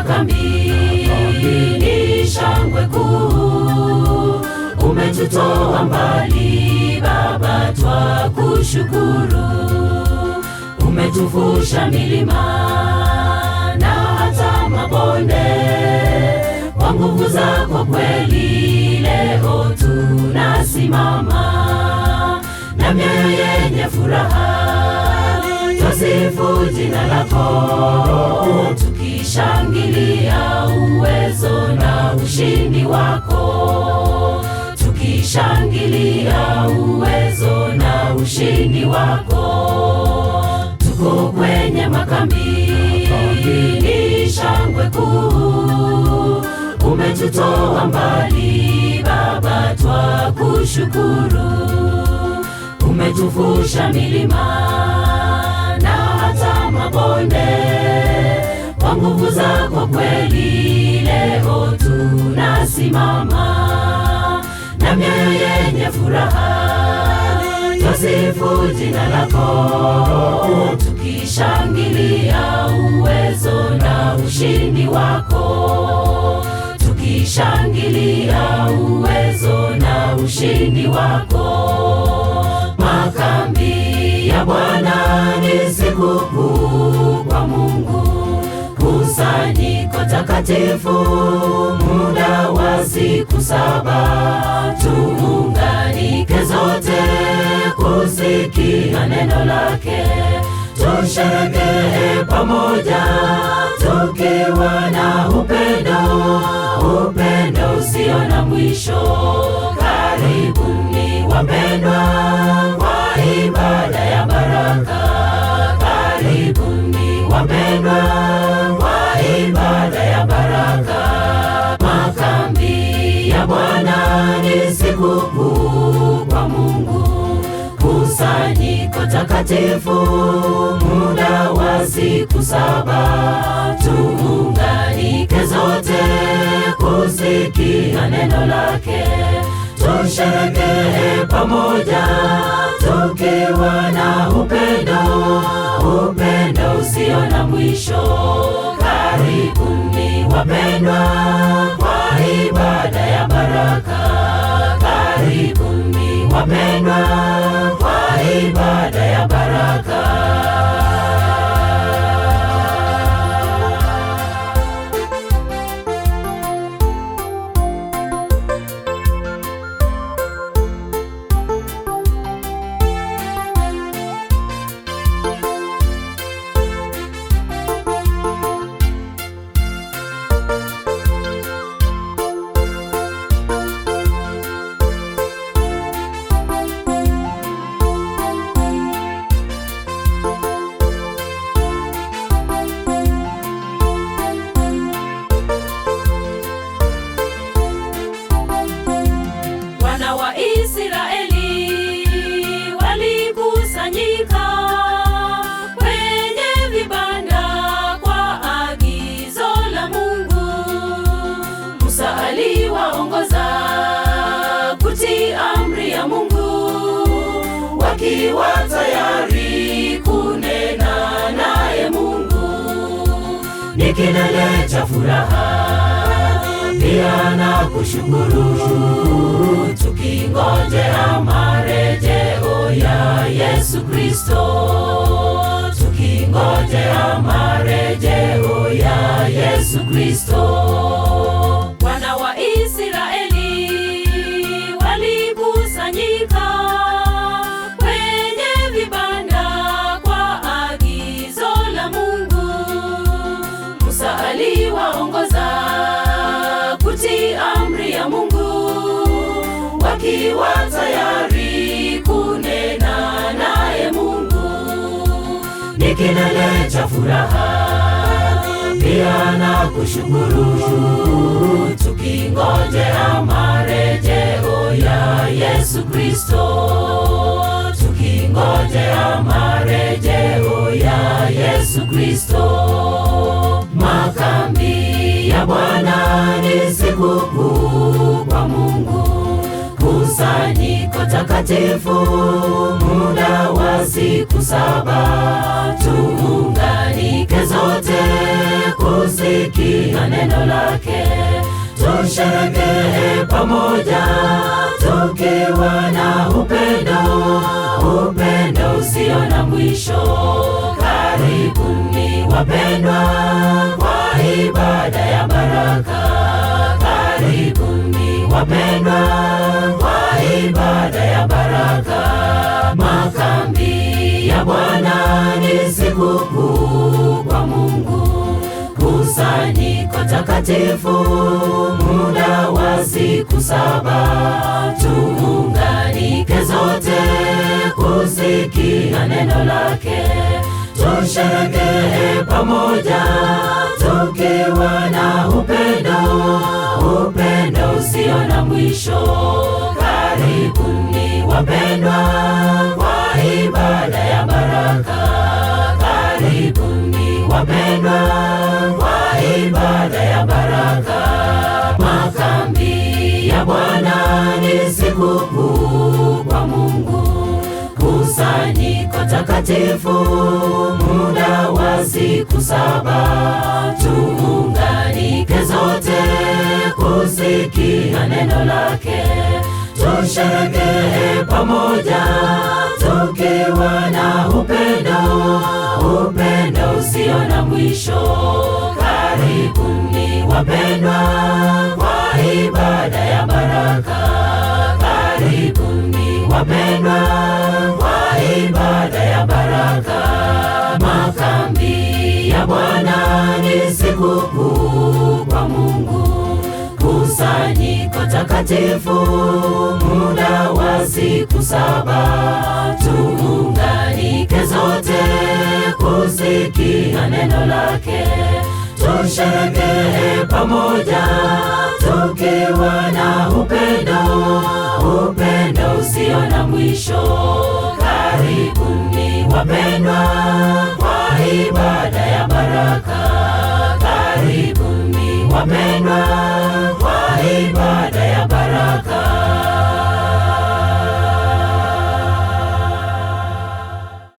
makambini shangwe kuu. Umetutoa mbali Baba, twakushukuru. Umetuvusha milima na hata mabonde, kwa nguvu zako kweli leo tunasimama, na mioyo yenye furaha twasifu jina lako, tukishangilia uwezo na ushindi wako, tukishangilia uwezo na ushindi wako. Tuko kwenye makambini shangwe kuu. Umetutoa mbali Baba, twakushukuru. Umetuvusha milima na hata mabonde, kwa nguvu zako kweli leo tunasimama, na mioyo yenye furaha twasifu jina lako, tukishangilia uwezo na ushindi wako, tukishangilia uwezo na ushindi wako. Makambi ya Bwana ni sikukuu kwa Mungu, kusanyiko takatifu muda wa siku 7. Tuunganike zote kusikia neno lake, tusherehekee pamoja tukiwa na upendo, upendo usio na mwisho. Karibuni wapendwa kwa ibada ya baraka, karibuni wapendwa kwa ibada ya baraka. Makambi ya Bwana ni sikukuu kwa Mungu, kusanyiko takatifu muda wa siku 7. Tuunganike zote kusikia neno lake, tusherehekee pamoja tukiwa na upendo, upendo usio na mwisho. Karibuni wapendwa kwa ibada ya baraka, karibuni wapendwa kwa ibada ya baraka. Wana wa Israeli walikusanyika kwenye vibanda kwa agizo la Mungu. Musa aliwaongoza kutii amri ya Mungu, wakiwa tayari kunena naye Mungu. Ni kilele cha furaha pia na kushukuru, tukingojea marejeo ya Yesu Kristo, tukingojea marejeo ya Yesu Kristo. Wana wa Israeli walikusanyika kwenye vibanda kwa agizo la Mungu. Musa aliwaongoza kutii amri ya Mungu, wakiwa tayari kunena naye Mungu. Ni kilele cha furaha pia na kushukuru, tukingojea marejeo ya Yesu Kristo, tukingojea marejeo ya Yesu Kristo. Makambi ya Bwana ni sikukuu kwa Mungu, kusanyiko takatifu muda wa siku 7. Tuunganike zote kusikia neno lake. Tusherehekee pamoja tukiwa na upendo, upendo usio na mwisho. Karibuni wapendwa kwa ibada ya baraka. Karibuni wapendwa kwa ibada ya baraka. Makambi ya Bwana ni sikukuu kwa Mungu, kusanyiko takatifu muda wa siku 7. Tuunganike zote kusikia neno lake. Tusherehekee pamoja tukiwa na upendo, upendo usio na mwisho. Karibuni wapendwa kwa ibada ya baraka. Karibuni wapendwa kwa ibada ya baraka. Makambi ya Bwana ni sikukuu kwa Mungu, kusanyiko takatifu muda wa siku 7. Tuunganike zote kusikia neno lake. Tusherehekee pamoja tukiwa na upendo, upendo usio na mwisho. Karibuni wapendwa kwa ibada ya baraka. Karibuni wapendwa kwa ibada ya baraka. Makambi ya Bwana ni sikukuu kwa Mungu, kusanyiko takatifu muda wa siku 7. Tuunganike zote kusikia neno lake. Tusherehekee pamoja tukiwa na upendo, upendo usio na mwisho. Karibuni wapendwa kwa ibada ya baraka. Karibuni wapendwa kwa ibada ya